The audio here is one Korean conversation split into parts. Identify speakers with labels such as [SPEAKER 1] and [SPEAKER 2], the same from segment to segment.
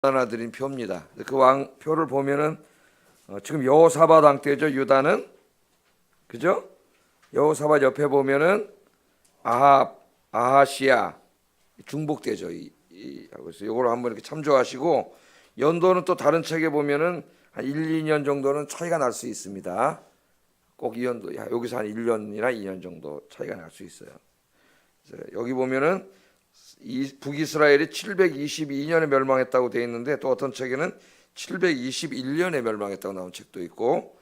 [SPEAKER 1] 하나 드린 표입니다. 그 왕표를 보면은 지금 여호사밧 왕 때죠. 유다는 그죠? 여호사밧 옆에 보면은 아하시아 중복 때죠. 그래서 이걸 한번 이렇게 참조하시고 연도는 또 다른 책에 보면은 한 1, 2년 정도는 차이가 날 수 있습니다. 꼭 이 연도 여기서 한 1년이나 2년 정도 차이가 날 수 있어요. 여기 보면은 북이스라엘이 722년에 멸망했다고 되어 있는데 또 어떤 책에는 721년에 멸망했다고 나온 책도 있고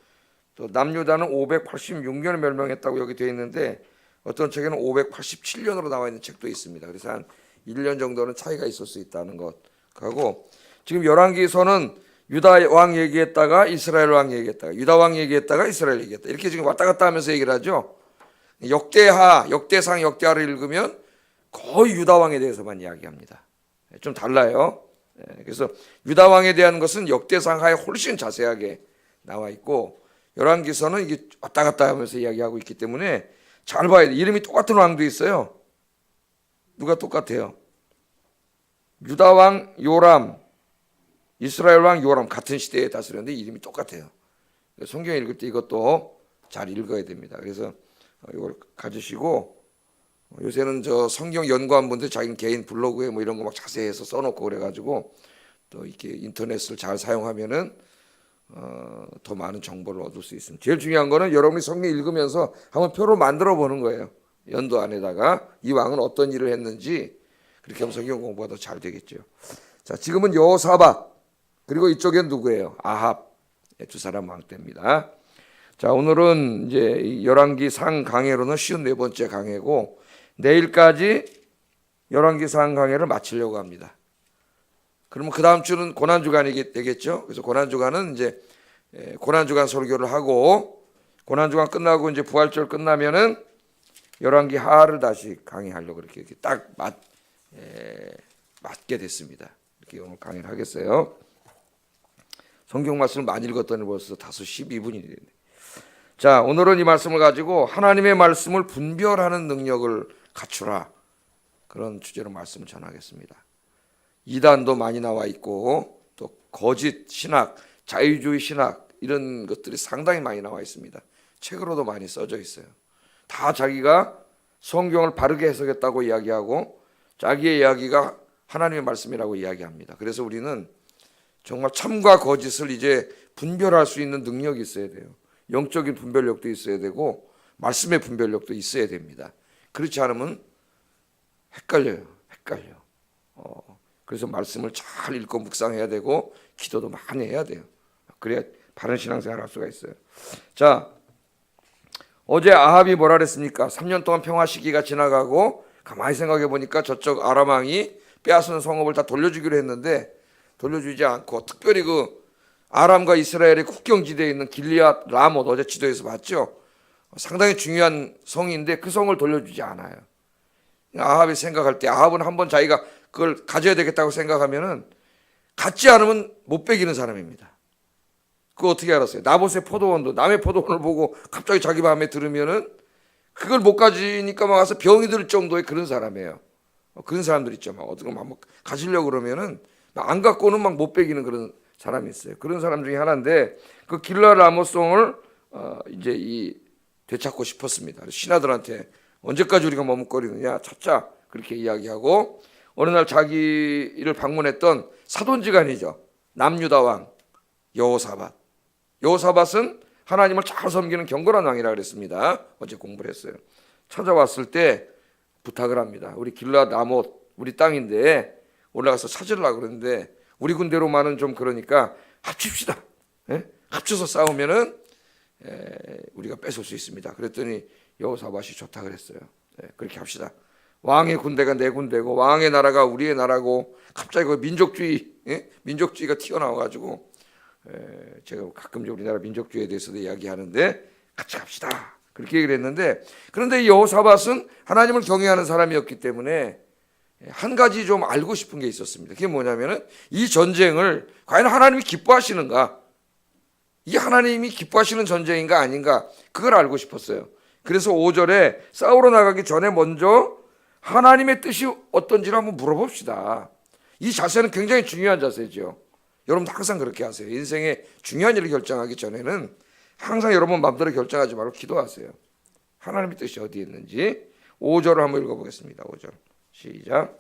[SPEAKER 1] 또 남유다는 586년에 멸망했다고 여기 되어 있는데 어떤 책에는 587년으로 나와 있는 책도 있습니다. 그래서 한 1년 정도는 차이가 있을 수 있다는 것하고 지금 열왕기서는 유다 왕 얘기했다가 이스라엘 왕 얘기했다가 유다 왕 얘기했다가 이스라엘 얘기했다 이렇게 지금 왔다 갔다 하면서 얘기를 하죠. 역대상, 역대하를 읽으면 거의 유다 왕에 대해서만 이야기합니다. 좀 달라요. 그래서 유다 왕에 대한 것은 역대상하에 훨씬 자세하게 나와 있고 열왕기서는 이게 왔다 갔다 하면서 이야기하고 있기 때문에 잘 봐야 돼. 이름이 똑같은 왕도 있어요. 누가 똑같아요? 유다 왕 요람, 이스라엘 왕 요람 같은 시대에 다스렸는데 이름이 똑같아요. 성경 읽을 때 이것도 잘 읽어야 됩니다. 그래서 이걸 가지시고 요새는 저 성경 연구한 분들 자기 개인 블로그에 뭐 이런 거 막 자세히 해서 써놓고 그래가지고 또 이렇게 인터넷을 잘 사용하면은 더 많은 정보를 얻을 수 있습니다. 제일 중요한 거는 여러분이 성경 읽으면서 한번 표를 만들어 보는 거예요. 연도 안에다가 이 왕은 어떤 일을 했는지 그렇게 하면 성경 공부가 더 잘 되겠죠. 자, 지금은 여호사밧 그리고 이쪽엔 누구예요? 아합 두 사람 왕 때입니다. 자, 오늘은 이제 열왕기상 강해로는 54번째 강해고 내일까지 열왕기상 강해를 마치려고 합니다. 그러면 그 다음 주는 고난주간이 되겠죠. 그래서 고난주간은 이제 고난주간 설교를 하고 고난주간 끝나고 이제 부활절 끝나면은 열왕기 하를 다시 강의하려고 이렇게 딱 맞게 됐습니다. 이렇게 오늘 강의를 하겠어요. 성경 말씀을 많이 읽었더니 벌써 5:12분이 됐네. 자, 오늘은 이 말씀을 가지고 하나님의 말씀을 분별하는 능력을 갖추라 그런 주제로 말씀을 전하겠습니다. 이단도 많이 나와 있고 또 거짓 신학, 자유주의 신학 이런 것들이 상당히 많이 나와 있습니다. 책으로도 많이 써져 있어요. 다 자기가 성경을 바르게 해석했다고 이야기하고 자기의 이야기가 하나님의 말씀이라고 이야기합니다. 그래서 우리는 정말 참과 거짓을 이제 분별할 수 있는 능력이 있어야 돼요. 영적인 분별력도 있어야 되고 말씀의 분별력도 있어야 됩니다. 그렇지 않으면 헷갈려. 그래서 말씀을 잘 읽고 묵상해야 되고 기도도 많이 해야 돼요. 그래야 바른 신앙생활을 할 수가 있어요. 자, 어제 아합이 뭐라 그랬습니까? 3년 동안 평화 시기가 지나가고 가만히 생각해 보니까 저쪽 아람 왕이 빼앗은 성읍을 다 돌려주기로 했는데 돌려주지 않고 특별히 그 아람과 이스라엘의 국경지대에 있는 길리앗 라못 어제 지도에서 봤죠. 상당히 중요한 성인데 그 성을 돌려주지 않아요. 아합이 생각할 때 아합은 한번 자기가 그걸 가져야 되겠다고 생각하면은 갖지 않으면 못 베기는 사람입니다. 그거 어떻게 알았어요? 나봇의 포도원도 남의 포도원을 보고 갑자기 자기 마음에 들으면은 그걸 못 가지니까 막 와서 병이 들 정도의 그런 사람이에요. 그런 사람들 있죠. 막 어떻게 막 가지려고 그러면은 안 갖고는 막 못 베기는 그런 사람이 있어요. 그런 사람 중에 하나인데 그 길라 라모송을 이제 되찾고 싶었습니다. 신하들한테 언제까지 우리가 머뭇거리느냐 찾자 그렇게 이야기하고 어느 날 자기를 방문했던 사돈지간이죠. 남유다 왕 여호사밧. 여호사밧은 하나님을 잘 섬기는 경건한 왕이라 그랬습니다. 어제 공부를 했어요. 찾아왔을 때 부탁을 합니다. 우리 길라 라못 우리 땅인데 올라가서 찾으려고 그러는데 우리 군대로만은 좀 그러니까 합칩시다. 합쳐서 싸우면은 우리가 뺏을 수 있습니다. 그랬더니 여호사밧이 좋다 그랬어요. 그렇게 합시다. 왕의 군대가 내 군대고 왕의 나라가 우리의 나라고 갑자기 그 민족주의가 튀어나와가지고 제가 가끔 우리나라 민족주의에 대해서도 이야기하는데 같이 갑시다. 그렇게 얘기를 했는데 그런데 여호사밧은 하나님을 경외하는 사람이었기 때문에 한 가지 좀 알고 싶은 게 있었습니다. 그게 뭐냐면은 이 전쟁을 과연 하나님이 기뻐하시는가? 이게 하나님이 기뻐하시는 전쟁인가 아닌가? 그걸 알고 싶었어요. 그래서 5절에 싸우러 나가기 전에 먼저 하나님의 뜻이 어떤지를 한번 물어봅시다. 이 자세는 굉장히 중요한 자세죠. 여러분도 항상 그렇게 하세요. 인생의 중요한 일을 결정하기 전에는 항상 여러분 마음대로 결정하지 말고 기도하세요. 하나님의 뜻이 어디에 있는지. 5절을 한번 읽어보겠습니다. 5절 시작.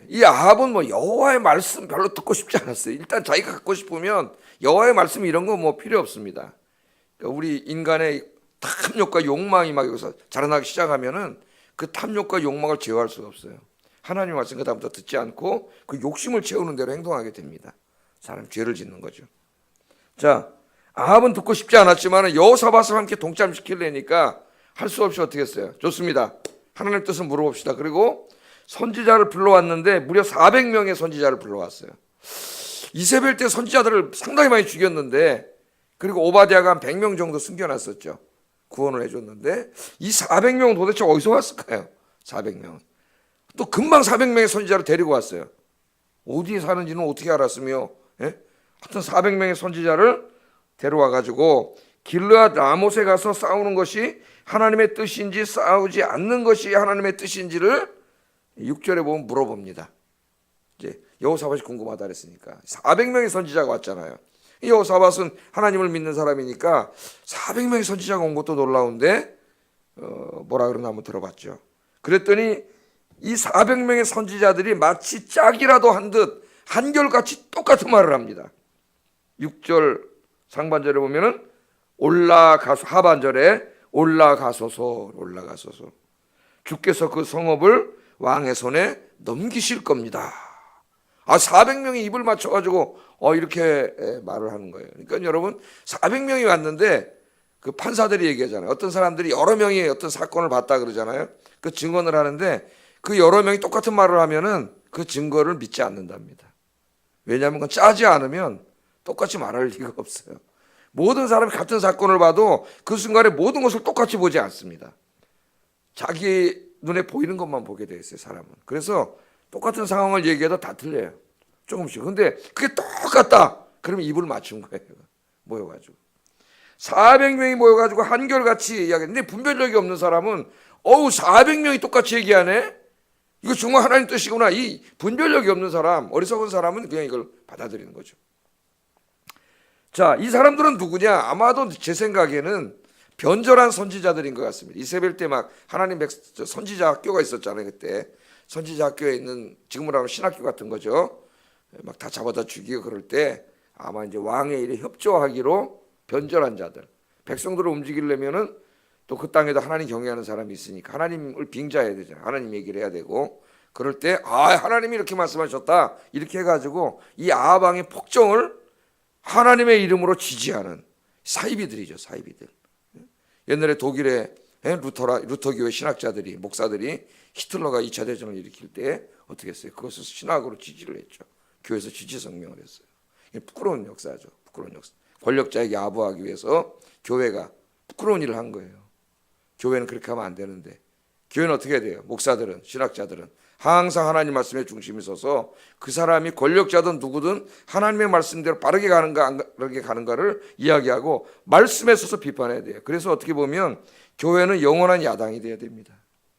[SPEAKER 1] 이 아합은 뭐 여호와의 말씀 별로 듣고 싶지 않았어요. 일단 자기가 갖고 싶으면 여호와의 말씀 이런 거 뭐 필요 없습니다. 그러니까 우리 인간의 탐욕과 욕망이 막 여기서 자라나기 시작하면은 그 탐욕과 욕망을 제어할 수가 없어요. 하나님 말씀 그다음부터 듣지 않고 그 욕심을 채우는 대로 행동하게 됩니다. 사람 죄를 짓는 거죠. 자, 아합은 듣고 싶지 않았지만 여호사밧을 함께 동참시키려니까 할 수 없이 어떻게 했어요? 좋습니다. 하나님 뜻을 물어봅시다. 그리고 선지자를 불러왔는데 무려 400명의 선지자를 불러왔어요. 이세벨 때 선지자들을 상당히 많이 죽였는데, 그리고 오바댜가 한 100명 정도 숨겨놨었죠. 구원을 해줬는데 이 400명은 도대체 어디서 왔을까요? 400명은 또 금방 400명의 선지자를 데리고 왔어요. 어디에 사는지는 어떻게 알았으며, 하여튼 400명의 선지자를 데려와 가지고 길르앗 라못에 가서 싸우는 것이 하나님의 뜻인지 싸우지 않는 것이 하나님의 뜻인지를 6절에 보면 물어봅니다. 이제 여호사밧이 궁금하다 그랬으니까 400명의 선지자가 왔잖아요. 여호사밧은 하나님을 믿는 사람이니까 400명의 선지자가 온 것도 놀라운데 뭐라 그러나 한번 들어봤죠. 그랬더니 이 400명의 선지자들이 마치 짝이라도 한 듯 한결같이 똑같은 말을 합니다. 6절 상반절에 보면은 올라가서, 하반절에 올라가소서 주께서 그 성읍을 왕의 손에 넘기실 겁니다. 400명이 입을 맞춰가지고 이렇게 말을 하는 거예요. 그러니까 여러분 400명이 왔는데 그 판사들이 얘기하잖아요. 어떤 사람들이 여러 명이 어떤 사건을 봤다 그러잖아요. 그 증언을 하는데 그 여러 명이 똑같은 말을 하면은 그 증거를 믿지 않는답니다. 왜냐하면 그건 짜지 않으면 똑같이 말할 리가 없어요. 모든 사람이 같은 사건을 봐도 그 순간에 모든 것을 똑같이 보지 않습니다. 자기 눈에 보이는 것만 보게 돼 있어요, 사람은. 그래서 똑같은 상황을 얘기해도 다 틀려요. 조금씩. 근데 그게 똑같다. 그러면 입을 맞춘 거예요. 모여가지고. 400명이 모여가지고 한결같이 이야기했는데 분별력이 없는 사람은 400명이 똑같이 얘기하네? 이거 정말 하나님 뜻이구나. 이 분별력이 없는 사람, 어리석은 사람은 그냥 이걸 받아들이는 거죠. 자, 이 사람들은 누구냐? 아마도 제 생각에는 변절한 선지자들인 것 같습니다. 이세벨 때 막 하나님 선지자 학교가 있었잖아요. 그때 선지자 학교에 있는 지금으로 하면 신학교 같은 거죠. 막 다 잡아다 죽이고 그럴 때 아마 이제 왕의 일에 협조하기로 변절한 자들, 백성들을 움직이려면은 또 그 땅에도 하나님 경외하는 사람이 있으니까 하나님을 빙자해야 되잖아요. 하나님 얘기를 해야 되고 그럴 때 하나님이 이렇게 말씀하셨다 이렇게 해가지고 이 아합 왕의 폭정을 하나님의 이름으로 지지하는 사이비들이죠. 사이비들. 옛날에 독일의 루터 교회 신학자들이, 목사들이 히틀러가 2차 대전을 일으킬 때 어떻게 했어요? 그것을 신학으로 지지를 했죠. 교회에서 지지 성명을 했어요. 부끄러운 역사죠. 부끄러운 역사. 권력자에게 아부하기 위해서 교회가 부끄러운 일을 한 거예요. 교회는 그렇게 하면 안 되는데 교회는 어떻게 해야 돼요? 목사들은, 신학자들은 항상 하나님 말씀에 중심이 서서 그 사람이 권력자든 누구든 하나님의 말씀대로 빠르게 가는가 안 빠르게 가는가를 이야기하고 말씀에 서서 비판해야 돼요. 그래서 어떻게 보면 교회는 영원한 야당이 돼야 됩니다.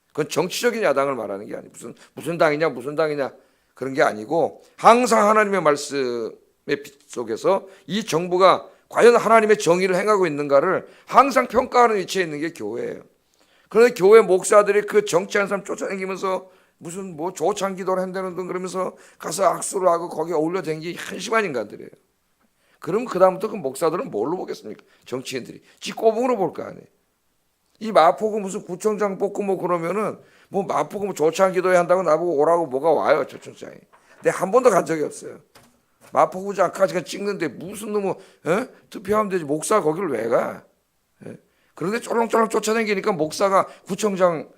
[SPEAKER 1] 그건 정치적인 야당을 말하는 게 아니고 무슨 당이냐 무슨 당이냐 그런 게 아니고 항상 하나님의 말씀의 빛 속에서 이 정부가 과연 하나님의 정의를 행하고 있는가를 항상 평가하는 위치에 있는 게 교회예요. 그런데 교회 목사들이 그 정치하는 사람 쫓아다니면서 무슨 뭐 조창 기도를 한다는 등 그러면서 가서 악수를 하고 거기에 어울려 댕기 한심한 인간들이에요. 그럼 그 다음부터 그 목사들은 뭘로 보겠습니까? 정치인들이 지 꼬붕으로 볼 거 아니에요. 이 마포구 무슨 구청장 뽑고 뭐 그러면은 뭐 마포구 뭐 조창 기도회 한다고 나보고 오라고 뭐가 와요 조청장이. 내가 한 번도 간 적이 없어요. 마포구장까지 찍는데 무슨 놈의 투표하면 되지 목사 거기를 왜 가? 그런데 쫄렁쫄렁 쫓아다니니까 목사가 구청장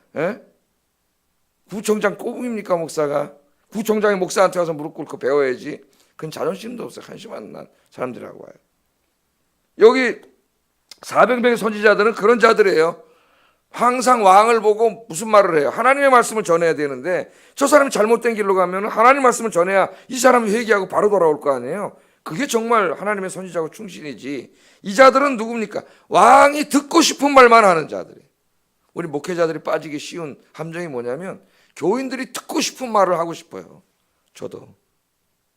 [SPEAKER 1] 꼬붕입니까 목사가? 구청장이 목사한테 가서 무릎 꿇고 배워야지. 그건 자존심도 없어요. 한심한 사람들이라고 와요. 여기 400명의 선지자들은 그런 자들이에요. 항상 왕을 보고 무슨 말을 해요? 하나님의 말씀을 전해야 되는데 저 사람이 잘못된 길로 가면 하나님 말씀을 전해야 이 사람이 회개하고 바로 돌아올 거 아니에요. 그게 정말 하나님의 선지자고 충신이지. 이 자들은 누굽니까? 왕이 듣고 싶은 말만 하는 자들이. 우리 목회자들이 빠지기 쉬운 함정이 뭐냐면 교인들이 듣고 싶은 말을 하고 싶어요. 저도.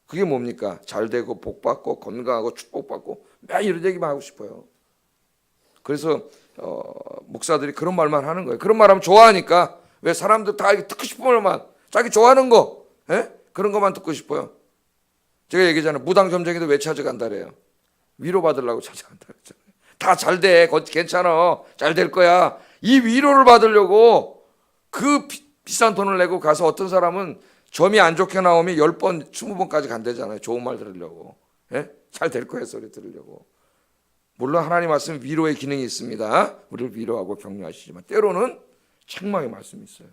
[SPEAKER 1] 그게 뭡니까? 잘 되고 복받고 건강하고 축복받고 매일 이런 얘기만 하고 싶어요. 그래서 목사들이 그런 말만 하는 거예요. 그런 말하면 좋아하니까. 왜 사람들 다 듣고 싶은 말만, 자기 좋아하는 거, 그런 것만 듣고 싶어요. 제가 얘기하잖아요. 무당점쟁이도 왜 찾아간다래요? 위로받으려고 찾아간다 그랬잖아요. 다 잘 돼, 괜찮아, 잘 될 거야. 이 위로를 받으려고 그 비싼 돈을 내고 가서 어떤 사람은 점이 안 좋게 나오면 10번, 20번까지 간대잖아요. 좋은 말 들으려고. 잘 될 거야 소리 들으려고. 물론 하나님 말씀 위로의 기능이 있습니다. 우리를 위로하고 격려하시지만 때로는 책망의 말씀이 있어요.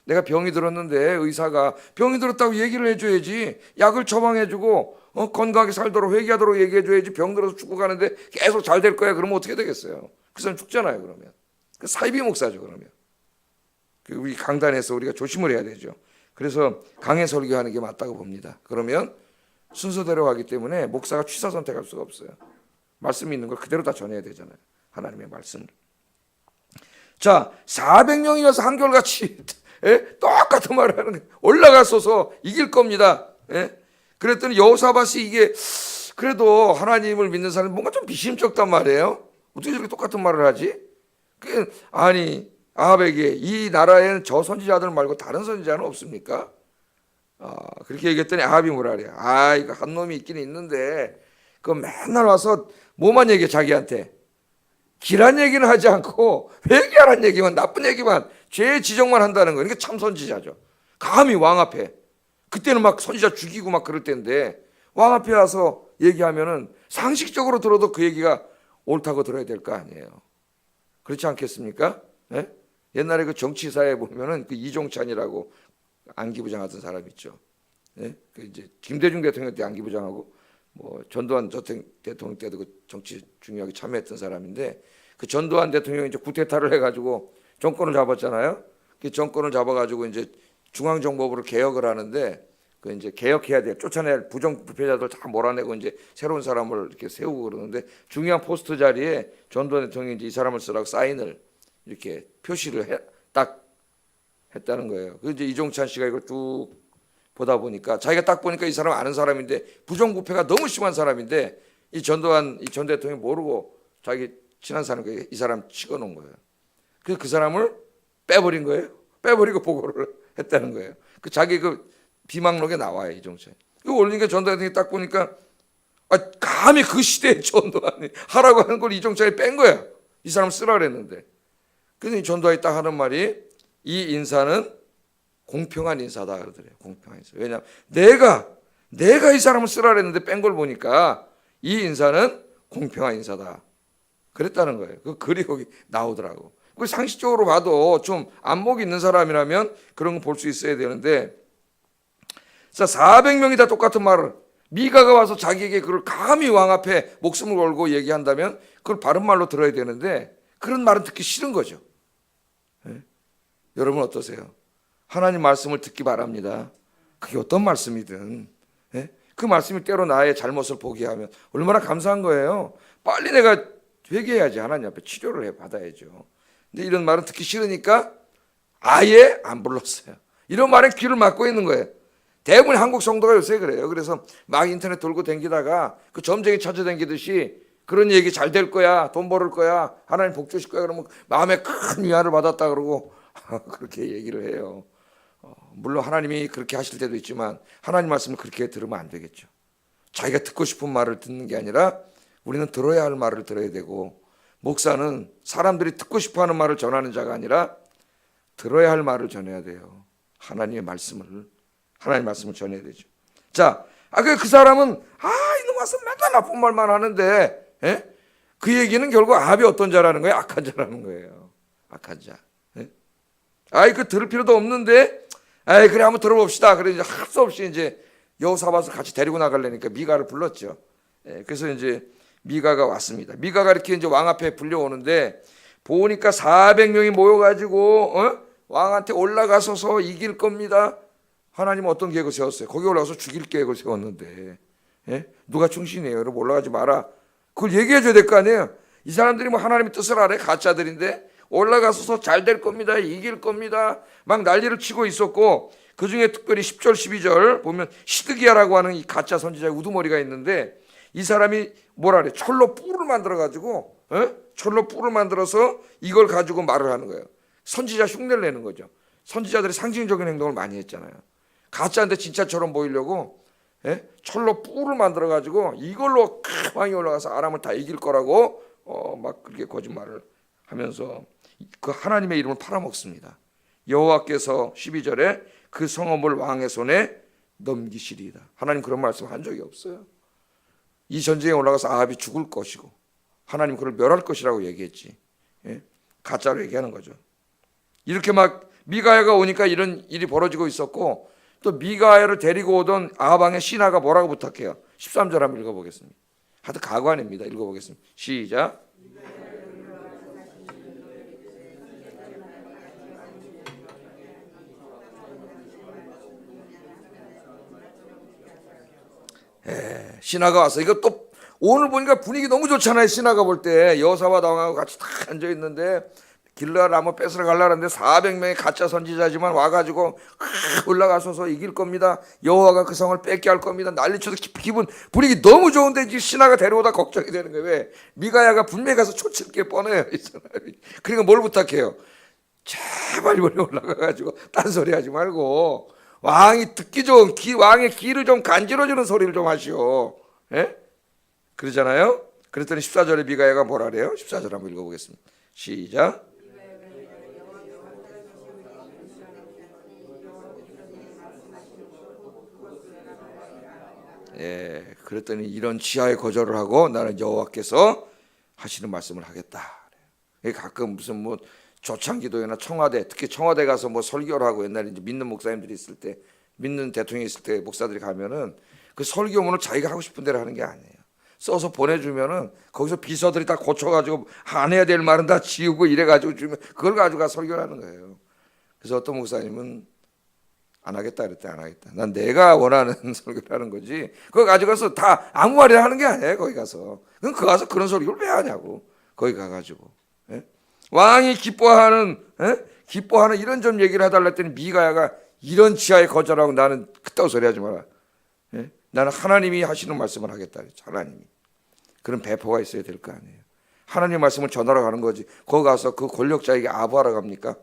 [SPEAKER 1] 내가 병이 들었는데 의사가 병이 들었다고 얘기를 해줘야지. 약을 처방해주고 건강하게 살도록 회개하도록 얘기해줘야지. 병 들어서 죽고 가는데 계속 잘 될 거야. 그러면 어떻게 되겠어요? 그 사람 죽잖아요. 그러면 그 사이비 목사죠. 그러면 우리 강단에서 우리가 조심을 해야 되죠. 그래서 강해 설교하는 게 맞다고 봅니다. 그러면 순서대로 가기 때문에 목사가 취사 선택할 수가 없어요. 말씀이 있는 걸 그대로 다 전해야 되잖아요. 하나님의 말씀을. 자, 400명이어서 한결같이 똑같은 말을 하는 거예요. 올라가소서 이길 겁니다. 그랬더니 여호사밧이 이게 그래도 하나님을 믿는 사람이 뭔가 좀 비심쩍단 말이에요. 어떻게 저렇게 똑같은 말을 하지? 아니 아합에게 이 나라에는 저 선지자들 말고 다른 선지자는 없습니까? 그렇게 얘기했더니 아합이 뭐라 그래요? 이거 한 놈이 있긴 있는데 그 맨날 와서 뭐만 얘기해 자기한테. 길한 얘기는 하지 않고 회개하라는 얘기만, 나쁜 얘기만, 죄의 지적만 한다는 거예요. 이게 참 선지자죠. 감히 왕 앞에, 그때는 막 선지자 죽이고 막 그럴 때인데 왕 앞에 와서 얘기하면은 상식적으로 들어도 그 얘기가 옳다고 들어야 될 거 아니에요. 그렇지 않겠습니까? 옛날에 그 정치사에 보면은 그 이종찬이라고 안기부장 하던 사람 있죠. 그 이제 김대중 대통령 때 안기부장하고 뭐 전두환 대통령 때도 그 정치 중요하게 참여했던 사람인데 그 전두환 대통령이 이제 쿠데타를 해가지고 정권을 잡았잖아요. 그 정권을 잡아가지고 이제 중앙정보부를 개혁을 하는데 그 이제 개혁해야 돼. 쫓아낼 부정부패자들 다 몰아내고 이제 새로운 사람을 이렇게 세우고 그러는데 중요한 포스트 자리에 전두환 대통령이 이제 이 사람을 쓰라고 사인을 이렇게 표시를 딱 했다는 거예요. 그 이제 이종찬 씨가 이걸 쭉 보다 보니까 자기가 딱 보니까 이 사람 아는 사람인데 부정부패가 너무 심한 사람인데 이 전두환 이 전 대통령이 모르고 자기 친한 사람에게 이 사람 찍어놓은 거예요. 그래서 그 사람을 빼버린 거예요. 빼버리고 보고를 했다는 거예요. 그 자기 그 비망록에 나와요 이종찬. 이거 올리니까 전두환 대통령이 딱 보니까 감히 그 시대에 전두환이 하라고 하는 걸 이종찬이 뺀 거야. 이 사람 쓰라 그랬는데. 그래서 전두환이 딱 하는 말이 이 인사는 공평한 인사다 그러더래요. 공평한 인사. 왜냐하면 내가 이 사람을 쓰라 그랬는데 뺀 걸 보니까 이 인사는 공평한 인사다. 그랬다는 거예요. 그 글이 거기 나오더라고. 그 상식적으로 봐도 좀 안목이 있는 사람이라면 그런 거 볼 수 있어야 되는데, 자 400명이 다 똑같은 말을 미가가 와서 자기에게 그걸 감히 왕 앞에 목숨을 걸고 얘기한다면 그걸 바른 말로 들어야 되는데 그런 말은 듣기 싫은 거죠. 여러분 어떠세요? 하나님 말씀을 듣기 바랍니다. 그게 어떤 말씀이든 그 말씀이 때로 나의 잘못을 보게 하면 얼마나 감사한 거예요. 빨리 내가 회개해야지. 하나님 앞에 치료를 받아야죠. 근데 이런 말은 듣기 싫으니까 아예 안 불렀어요. 이런 말에 귀를 막고 있는 거예요. 대부분 한국 성도가 요새 그래요. 그래서 막 인터넷 돌고 다니다가 그 점쟁이 찾아다니듯이 그런 얘기 잘 될 거야, 돈 벌을 거야, 하나님 복 주실 거야 그러면 마음에 큰 위안을 받았다 그러고 그렇게 얘기를 해요. 물론 하나님이 그렇게 하실 때도 있지만 하나님 말씀을 그렇게 들으면 안 되겠죠. 자기가 듣고 싶은 말을 듣는 게 아니라 우리는 들어야 할 말을 들어야 되고, 목사는 사람들이 듣고 싶어하는 말을 전하는 자가 아니라 들어야 할 말을 전해야 돼요. 하나님 말씀을 전해야 되죠. 자, 그 사람은 이놈 와서 맨날 나쁜 말만 하는데 그 얘기는 결국 아합이 어떤 자라는 거예요? 악한 자라는 거예요. 악한 자. 그 들을 필요도 없는데 그래 한번 들어봅시다. 그래 이제 할 수 없이 이제 여호사밧을 같이 데리고 나가려니까 미가를 불렀죠. 그래서 이제 미가가 왔습니다. 미가가 이렇게 이제 왕 앞에 불려오는데 보니까 400명이 모여가지고 왕한테 올라가서서 이길 겁니다. 하나님은 어떤 계획을 세웠어요? 거기 올라가서 죽일 계획을 세웠는데 예? 누가 충신이에요? 여러분 올라가지 마라. 그걸 얘기해 줘야 될 거 아니에요. 이 사람들이 뭐 하나님의 뜻을 알아요? 가짜들인데 올라가서 잘 될 겁니다. 이길 겁니다. 막 난리를 치고 있었고, 그중에 특별히 10절 12절 보면 시드기야라고 하는 이 가짜 선지자의 우두머리가 있는데, 이 사람이 뭐라 그래? 철로 뿔을 만들어 가지고, 철로 뿔을 만들어서 이걸 가지고 말을 하는 거예요. 선지자 흉내를 내는 거죠. 선지자들이 상징적인 행동을 많이 했잖아요. 가짜인데 진짜처럼 보이려고 철로 뿔을 만들어 가지고 이걸로 왕이 올라가서 아람을 다 이길 거라고 막 그렇게 거짓말을 하면서 그 하나님의 이름을 팔아먹습니다. 여호와께서 12절에 그 성읍을 왕의 손에 넘기시리이다. 하나님 그런 말씀 한 적이 없어요. 이 전쟁에 올라가서 아합이 죽을 것이고 하나님 그를 멸할 것이라고 얘기했지. 가짜로 얘기하는 거죠. 이렇게 막 미가야가 오니까 이런 일이 벌어지고 있었고, 또 미가야를 데리고 오던 아합 왕의 신하가 뭐라고 부탁해요? 13절 한번 읽어보겠습니다. 하여튼 가관입니다. 읽어보겠습니다. 시작. 신하가 와서, 이거 또 오늘 보니까 분위기 너무 좋잖아요. 신하가 볼 때 여호사밧 왕하고 같이 다 앉아 있는데 길르앗 라모 뺏으러 가려는데 400명의 가짜 선지자지만 와가지고 올라가서서 이길 겁니다. 여호와가 그 성을 뺏게 할 겁니다. 난리쳐서 기분 분위기 너무 좋은데 이제 신하가 데려오다 걱정이 되는 거예요. 왜? 미가야가 분명히 가서 초칠 게 뻔해요, 이 사람이. 그러니까 뭘 부탁해요? 제발 이번에 올라가가지고 딴소리 하지 말고 왕이 듣기 좋은 왕의 귀를 좀 간지러주는 소리를 좀 하시오. 그러잖아요. 그랬더니 14절에 미가야가 뭐라 그래요? 14절 한번 읽어보겠습니다. 시작. 그랬더니 이런 지하에 거절을 하고 나는 여호와께서 하시는 말씀을 하겠다. 가끔 무슨 뭐 조창기도회나 청와대, 특히 청와대 가서 뭐 설교를 하고, 옛날에 이제 믿는 목사님들이 있을 때, 믿는 대통령이 있을 때 목사들이 가면은 그 설교문을 자기가 하고 싶은 대로 하는 게 아니에요. 써서 보내주면은 거기서 비서들이 다 고쳐가지고 안 해야 될 말은 다 지우고 이래가지고 주면 그걸 가지고 설교를 하는 거예요. 그래서 어떤 목사님은 안 하겠다 그랬대. 안 하겠다. 난 내가 원하는 설교를 하는 거지. 그거 가져가서 다 아무 말이나 하는 게 아니에요. 거기 가서. 그럼 그 가서 그런 설교를 왜 하냐고. 거기 가가지고. 왕이 기뻐하는 이런 좀 얘기를 해달라 했더니 미가야가 이런 지하에 거절하고 나는 그따구 소리 하지 마라. 나는 하나님이 하시는 말씀을 하겠다. 하나님이. 그런 배포가 있어야 될 거 아니에요. 하나님의 말씀을 전하러 가는 거지. 거기 가서 그 권력자에게 아부하러 갑니까?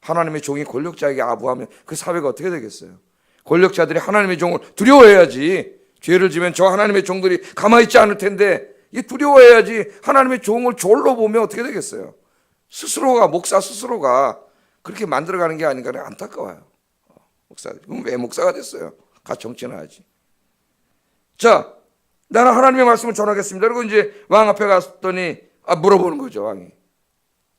[SPEAKER 1] 하나님의 종이 권력자에게 아부하면 그 사회가 어떻게 되겠어요? 권력자들이 하나님의 종을 두려워해야지. 죄를 지면 저 하나님의 종들이 가만히 있지 않을 텐데, 이 두려워해야지. 하나님의 종을 졸로 보면 어떻게 되겠어요? 스스로가, 목사 스스로가 그렇게 만들어가는 게 아닌가 안타까워요. 목사들. 그럼 왜 목사가 됐어요? 가 정치나 하지. 자, 나는 하나님의 말씀을 전하겠습니다. 그리고 이제 왕 앞에 갔더니 물어보는 거죠. 왕이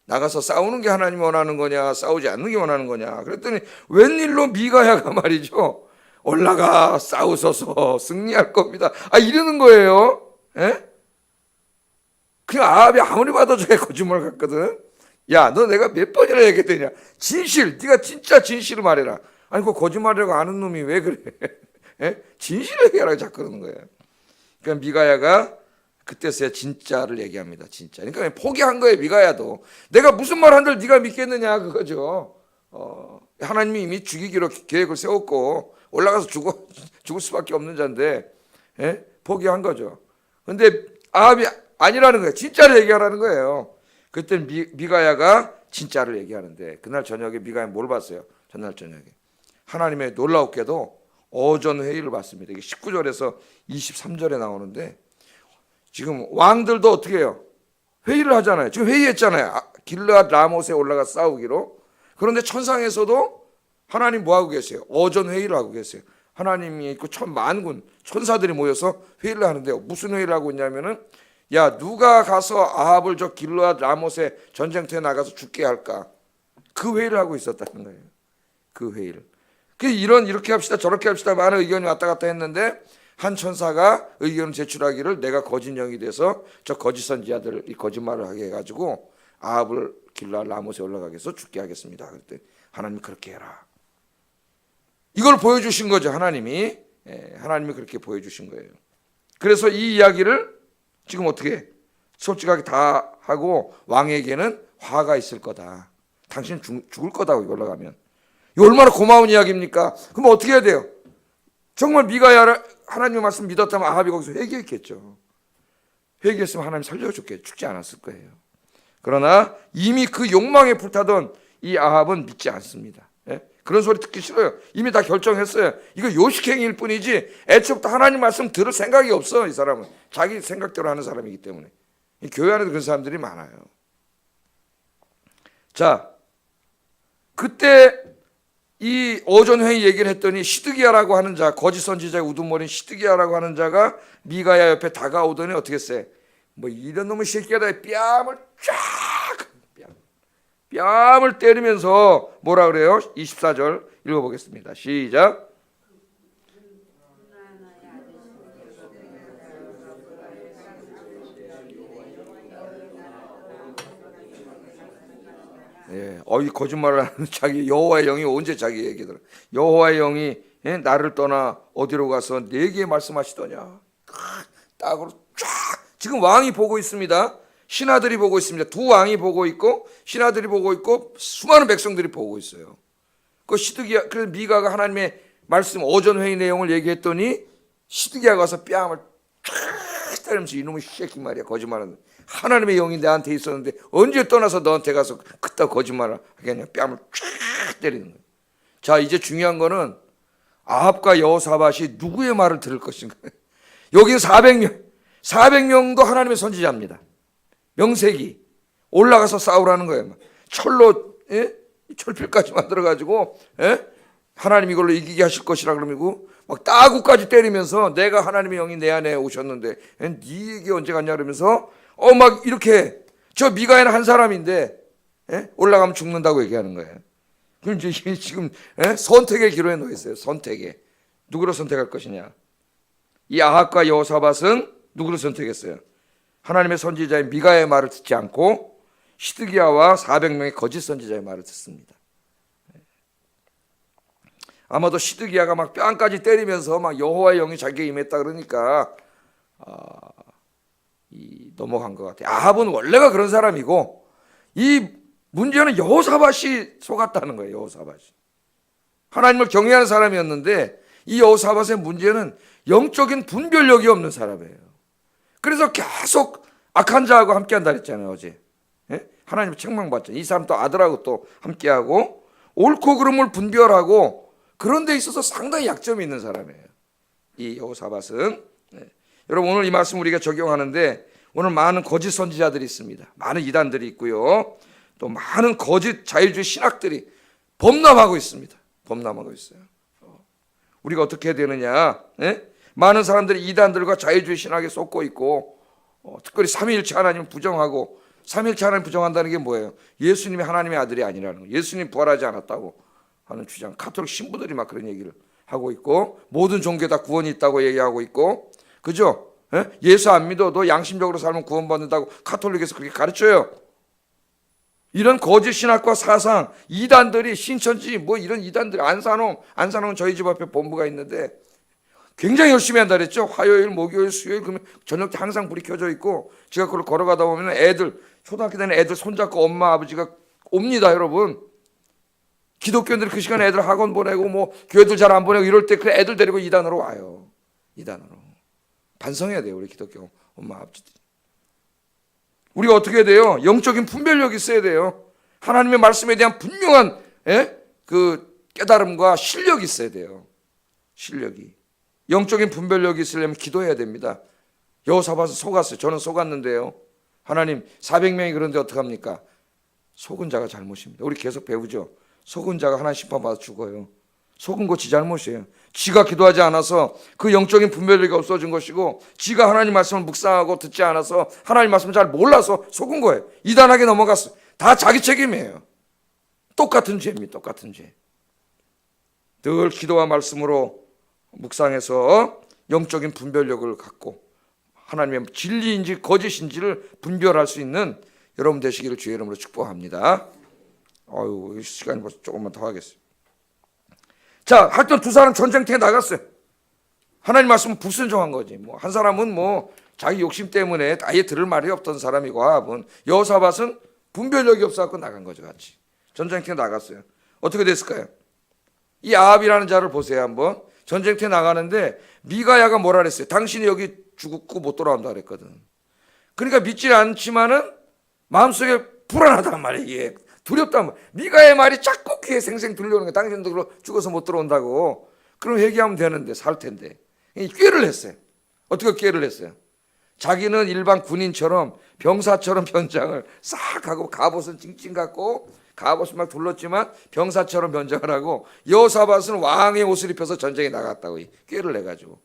[SPEAKER 1] 나가서 싸우는 게 하나님이 원하는 거냐, 싸우지 않는 게 원하는 거냐. 그랬더니 웬일로 미가야가 말이죠, 올라가 싸우소서 승리할 겁니다. 이러는 거예요. 그 아합이 아무리 봐도 저게 거짓말 같거든. 야, 너 내가 몇 번이나 얘기했더냐. 진실, 네가 진짜 진실을 말해라. 아니 그 거짓말이라고 아는 놈이 왜 그래? 진실을 얘기하라고 자꾸 그러는 거예요. 그러니까 미가야가 그때서야 진짜를 얘기합니다. 진짜. 그러니까 포기한 거예요. 미가야도. 내가 무슨 말 한들 네가 믿겠느냐 그거죠. 하나님이 이미 죽이기로 계획을 세웠고 올라가서 죽을 수밖에 없는 자인데 포기한 거죠. 근데 아합이 아니라는 거예요. 진짜를 얘기하라는 거예요. 그때 미가야가 진짜를 얘기하는데, 그날 저녁에 미가야 뭘 봤어요? 전날 저녁에 하나님의 놀라웠게도 어전 회의를 봤습니다. 이게 19절에서 23절에 나오는데, 지금 왕들도 어떻게 해요? 회의를 하잖아요. 지금 회의했잖아요. 길르앗 라못에 올라가 싸우기로. 그런데 천상에서도 하나님 뭐 하고 계세요? 어전 회의를 하고 계세요. 하나님이 있고 천만군 천사들이 모여서 회의를 하는데요. 무슨 회의를 하고 있냐면은, 야, 누가 가서 아합을 저 길르앗 라못에 전쟁터에 나가서 죽게 할까? 그 회의를 하고 있었다는 거예요. 그 회의를. 이렇게 합시다, 저렇게 합시다, 많은 의견이 왔다 갔다 했는데, 한 천사가 의견을 제출하기를 내가 거짓 영이 돼서 저 거짓 선지자들을 이 거짓말을 하게 해가지고 아합을 길르앗 라못에 올라가게 해서 죽게 하겠습니다. 그랬더니 하나님이 그렇게 해라. 이걸 보여주신 거죠. 하나님이 그렇게 보여주신 거예요. 그래서 이 이야기를 지금 어떻게 해? 솔직하게 다 하고 왕에게는 화가 있을 거다. 당신 죽을 거다 이걸로 가면. 이 얼마나 고마운 이야기입니까? 그럼 어떻게 해야 돼요? 정말 미가야 하나님의 말씀 믿었다면 아합이 거기서 회개했겠죠. 회개했으면 하나님 살려줬겠죠. 죽지 않았을 거예요. 그러나 이미 그 욕망에 불타던 이 아합은 믿지 않습니다. 예? 그런 소리 듣기 싫어요. 이미 다 결정했어요. 이거 요식행위일 뿐이지 애초부터 하나님 말씀 들을 생각이 없어. 이 사람은 자기 생각대로 하는 사람이기 때문에. 이 교회 안에도 그런 사람들이 많아요. 자, 그때 이 오전회의 얘기를 했더니 시드기야라고 하는 자, 거짓 선지자의 우두머리인 시드기야라고 하는 자가 미가야 옆에 다가오더니 어떻게 했어요? 뭐 이런 놈의 새끼가 뺨을 쫙 뺨을 때리면서 뭐라 그래요? 24절 읽어보겠습니다. 시작. 예, 이 거짓말을 하는 자기 여호와의 영이 언제 자기 얘기들? 여호와의 영이 나를 떠나 어디로 가서 내게 말씀하시더냐? 딱으로 쫙 지금 왕이 보고 있습니다. 신하들이 보고 있습니다. 두 왕이 보고 있고 신하들이 보고 있고 수많은 백성들이 보고 있어요. 그 시드기야 그래서 미가가 하나님의 말씀 오전 회의 내용을 얘기했더니 시드기야가 가서 뺨을 쫙 때리면서 이놈의 새끼 말이야 거짓말하는. 하나님의 영이 내한테 있었는데 언제 떠나서 너한테 가서 그따 거짓말을 하겠냐. 뺨을 쫙 때리는 거예요. 자, 이제 중요한 거는 아합과 여호사밧이 누구의 말을 들을 것인가. 여기는 400명도 하나님의 선지자입니다. 명색이 올라가서 싸우라는 거예요. 철로 철필까지 만들어가지고 하나님 이걸로 이기게 하실 것이라 그러고 막 따구까지 때리면서 내가 하나님의 영이 내 안에 오셨는데 네 얘기 언제 갔냐 그러면서 막 이렇게 저 미가야는 한 사람인데 올라가면 죽는다고 얘기하는 거예요. 그럼 지금 선택의 기로에 놓여 있어요. 선택에 누구를 선택할 것이냐. 이 아합과 여호사밧은 누구를 선택했어요? 하나님의 선지자인 미가야의 말을 듣지 않고 시드기야와 400명의 거짓 선지자의 말을 듣습니다. 아마도 시드기야가 막 뺨까지 때리면서 막 여호와의 영이 자기에게 임했다 그러니까 넘어간 것 같아요. 아합은 원래가 그런 사람이고 이 문제는 여호사밧이 속았다는 거예요. 여호사밧이 하나님을 경외하는 사람이었는데 이 여호사밧의 문제는 영적인 분별력이 없는 사람이에요. 그래서 계속 악한 자하고 함께한다 그랬잖아요. 어제 하나님 책망받죠. 이 사람 또 아들하고 또 함께하고 옳고 그름을 분별하고 그런 데 있어서 상당히 약점이 있는 사람이에요. 이 여호사밧은 여러분 오늘 이 말씀 우리가 적용하는데 오늘 많은 거짓 선지자들이 있습니다. 많은 이단들이 있고요. 또 많은 거짓 자유주의 신학들이 범람하고 있습니다. 범람하고 있어요. 우리가 어떻게 해야 되느냐? 많은 사람들이 이단들과 자유주의 신학에 쏟고 있고 특별히 삼위일체 하나님을 부정하고 삼위일체 하나님 부정한다는 게 뭐예요? 예수님이 하나님의 아들이 아니라는 거예요. 예수님 부활하지 않았다고 하는 주장. 카톨릭 신부들이 막 그런 얘기를 하고 있고 모든 종교에 다 구원이 있다고 얘기하고 있고 그죠? 예수 안 믿어도 양심적으로 살면 구원받는다고 카톨릭에서 그렇게 가르쳐요. 이런 거짓 신학과 사상, 이단들이 신천지 뭐 이런 이단들이 안산홍은 저희 집 앞에 본부가 있는데 굉장히 열심히 한다 그랬죠. 화요일, 목요일, 수요일 그러면 저녁 때 항상 불이 켜져 있고 제가 그걸 걸어가다 보면 애들 초등학교 되는 애들 손잡고 엄마 아버지가 옵니다. 여러분 기독교인들이 그 시간에 애들 학원 보내고 뭐 교회들 잘 안 보내고 이럴 때 그 애들 데리고 이단으로 와요. 이단으로 반성해야 돼요. 우리 기독교 엄마 아버지들이. 우리가 어떻게 해야 돼요? 영적인 분별력이 있어야 돼요. 하나님의 말씀에 대한 분명한 그 깨달음과 실력이 있어야 돼요. 실력이. 영적인 분별력이 있으려면 기도해야 됩니다. 여호사밧은 속았어요. 저는 속았는데요. 하나님 400명이 그런데 어떡합니까? 속은 자가 잘못입니다. 우리 계속 배우죠. 속은 자가 하나님 심판받아 죽어요. 속은 거 지 잘못이에요. 지가 기도하지 않아서 그 영적인 분별력이 없어진 것이고 지가 하나님 말씀을 묵상하고 듣지 않아서 하나님 말씀을 잘 몰라서 속은 거예요. 이단하게 넘어갔어요. 다 자기 책임이에요. 똑같은 죄입니다. 똑같은 죄. 늘 기도와 말씀으로 묵상해서 영적인 분별력을 갖고 하나님의 진리인지 거짓인지를 분별할 수 있는 여러분 되시기를 주의 이름으로 축복합니다. 시간이 벌써 조금만 더 하겠습니다. 자, 하여튼 두 사람 전쟁터에 나갔어요. 하나님 말씀은 불순종한 거지. 뭐 한 사람은 뭐 자기 욕심 때문에 아예 들을 말이 없던 사람이고, 아합은, 여호사밧은 분별력이 없어갖고 나간 거죠. 같이 전쟁터에 나갔어요. 어떻게 됐을까요? 이 아합이라는 자를 보세요. 한번 전쟁터에 나가는데 미가야가 뭐라 그랬어요? 당신이 여기 죽고 못 돌아온다 그랬거든. 그러니까 믿지 않지만은 마음속에 불안하단 말이에요. 두렵단 말이에요. 미가의 말이 자꾸 귀에 생생 들려오는 거예요. 당신도 죽어서 못 들어온다고. 그럼 회개하면 되는데, 살 텐데. 꾀를 했어요. 어떻게 꾀를 했어요? 자기는 일반 군인처럼 병사처럼 변장을 싹 하고, 갑옷은 찡찡 갖고, 갑옷을 막 둘렀지만 병사처럼 변장을 하고, 여호사밧은 왕의 옷을 입혀서 전쟁에 나갔다고 꾀를 내가지고.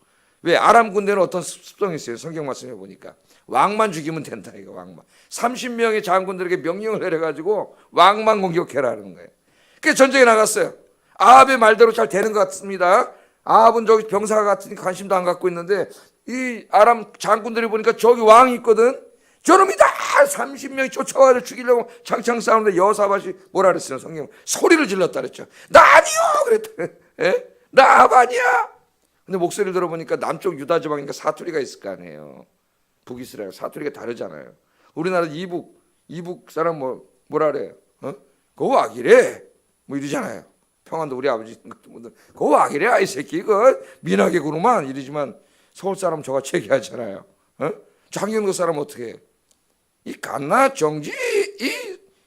[SPEAKER 1] 왜? 아람 군대는 어떤 습성이 있어요. 성경 말씀해 보니까 왕만 죽이면 된다. 이거 왕만. 30명의 장군들에게 명령을 내려가지고 왕만 공격해라는 거예요. 그래서 전쟁에 나갔어요. 아합의 말대로 잘 되는 것 같습니다. 아합은 저기 병사가 같으니까 관심도 안 갖고 있는데, 이 아람 장군들이 보니까 저기 왕이 있거든. 저놈이 다 30명이 쫓아와서 죽이려고 창창 싸우는데 여호사밧이 뭐라 그랬어요? 성경 소리를 질렀다 그랬죠. 나 아니요 그랬다. 예? 나 아합 아니야. 근데 목소리를 들어보니까 남쪽 유다 지방이니까 사투리가 있을 거 아니에요. 북이스라엘 사투리가 다르잖아요. 우리나라 이북 사람 뭐라 그래요? 그거 와기래 뭐 이러잖아요. 평안도 우리 아버지 그거 와기래 이 새끼 이거 민하게 구르만 이러지만, 서울 사람 저가 체계하잖아요. 장경도 사람 어떻게 해? 이 갓나 정지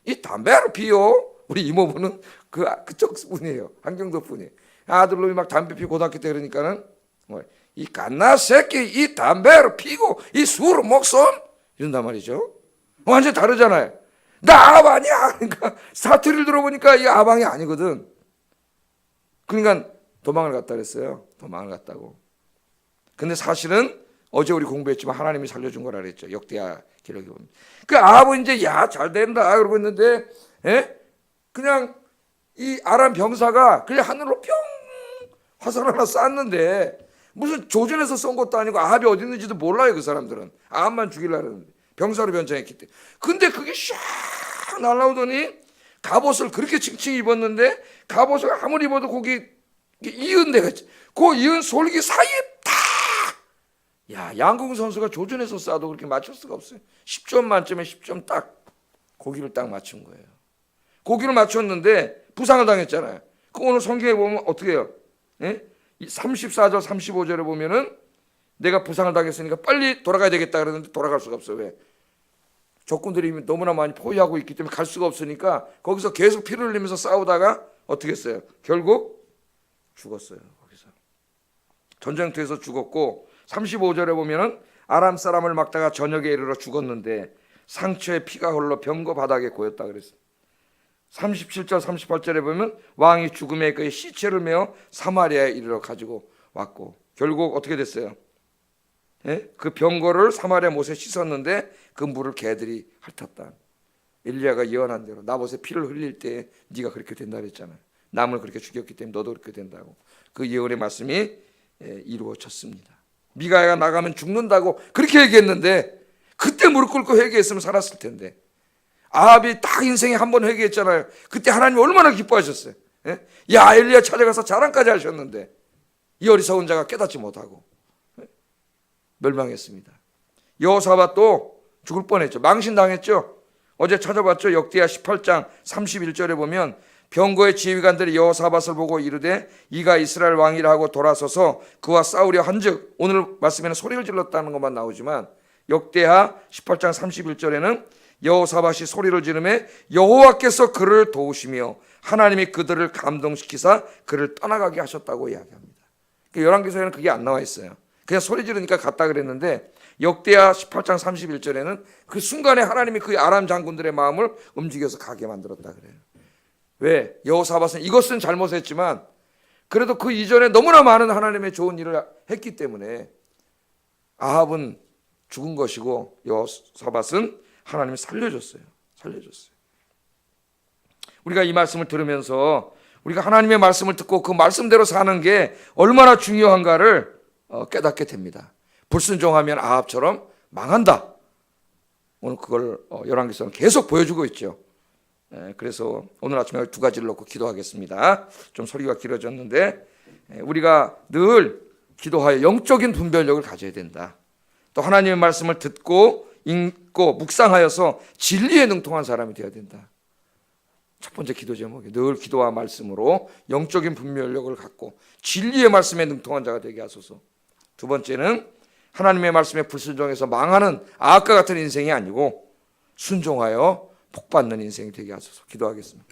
[SPEAKER 1] 이 담배를 피요. 우리 이모부는 그쪽 분이에요. 한경도 분이. 아들놈이 막 담배 피고 고등학교 때 그러니까는 이 갓나 새끼 이 담배를 피고 이 술을 먹선 이런단 말이죠. 완전히 다르잖아요. 나 아방 아니야. 그러니까 사투리를 들어보니까 이 아방이 아니거든. 그러니까 도망을 갔다 그랬어요. 도망을 갔다고. 근데 사실은 어제 우리 공부했지만 하나님이 살려준 거라 그랬죠. 역대하 기록에 보면. 그 아합은 이제 야 잘 된다 그러고 있는데, 그냥 이 아람 병사가 그냥 하늘로 뿅 화살 하나 쐈는데, 무슨 조준해서 쏜 것도 아니고 아합이 어디 있는지도 몰라요. 그 사람들은 아합만 죽이려고 하는데 병사로 변장했기 때문에. 근데 그게 샥 날아오더니 갑옷을 그렇게 칭칭 입었는데, 갑옷을 아무리 입어도 거기 이은 데가 있지. 그 이은 솔기 사이에 딱, 야 양궁 선수가 조준해서 쏴도 그렇게 맞출 수가 없어요. 10점 만점에 10점 딱 고기를 딱 맞춘 거예요. 고기를 맞췄는데 부상을 당했잖아요. 그 오늘 성경에 보면 어떻게 해요? 34절 35절에 보면은 내가 부상을 당했으니까 빨리 돌아가야 되겠다 그러는데 돌아갈 수가 없어요. 왜? 적군들이 너무나 많이 포위하고 있기 때문에 갈 수가 없으니까 거기서 계속 피를 흘리면서 싸우다가 어떻게 했어요? 결국 죽었어요. 거기서 전쟁터에서 죽었고, 35절에 보면은 아람 사람을 막다가 저녁에 이르러 죽었는데 상처에 피가 흘러 병거 바닥에 고였다 그랬어요. 37절 38절에 보면 왕이 죽음에 그의 시체를 메어 사마리아에 이르러 가지고 왔고, 결국 어떻게 됐어요? 그 병거를 사마리아 못에 씻었는데 그 물을 개들이 핥았다. 엘리야가 예언한 대로 나봇에 피를 흘릴 때 네가 그렇게 된다 그랬잖아요. 남을 그렇게 죽였기 때문에 너도 그렇게 된다고. 그 예언의 말씀이 이루어졌습니다. 미가야가 나가면 죽는다고 그렇게 얘기했는데, 그때 무릎 꿇고 회개했으면 살았을 텐데. 아합이 딱 인생에 한 번 회개했잖아요. 그때 하나님이 얼마나 기뻐하셨어요. 야 엘리야 찾아가서 자랑까지 하셨는데 이 어리석은 자가 깨닫지 못하고 멸망했습니다. 여호사밧도 죽을 뻔했죠. 망신당했죠. 어제 찾아봤죠. 역대하 18장 31절에 보면 병거의 지휘관들이 여호사밧을 보고 이르되 이가 이스라엘 왕이라 하고 돌아서서 그와 싸우려 한즉, 오늘 말씀에는 소리를 질렀다는 것만 나오지만 역대하 18장 31절에는 여호사밧이 소리를 지르매 여호와께서 그를 도우시며 하나님이 그들을 감동시키사 그를 떠나가게 하셨다고 이야기합니다. 열왕기서에는 그게 안 나와 있어요. 그냥 소리 지르니까 갔다 그랬는데 역대하 18장 31절에는 그 순간에 하나님이 그 아람 장군들의 마음을 움직여서 가게 만들었다 그래요. 왜? 여호사밧은 이것은 잘못했지만 그래도 그 이전에 너무나 많은 하나님의 좋은 일을 했기 때문에 아합은 죽은 것이고 여호사밧은 하나님이 살려줬어요. 우리가 이 말씀을 들으면서 우리가 하나님의 말씀을 듣고 그 말씀대로 사는 게 얼마나 중요한가를 깨닫게 됩니다. 불순종하면 아합처럼 망한다. 오늘 그걸 열왕기서는 계속 보여주고 있죠. 그래서 오늘 아침에 두 가지를 놓고 기도하겠습니다. 좀 소리가 길어졌는데 우리가 늘 기도하여 영적인 분별력을 가져야 된다. 또 하나님의 말씀을 듣고 읽고 묵상하여서 진리에 능통한 사람이 되어야 된다. 첫 번째 기도 제목이 늘 기도와 말씀으로 영적인 분별력을 갖고 진리의 말씀에 능통한 자가 되게 하소서. 두 번째는 하나님의 말씀에 불순종해서 망하는 악과 같은 인생이 아니고 순종하여 복받는 인생이 되게 하소서. 기도하겠습니다.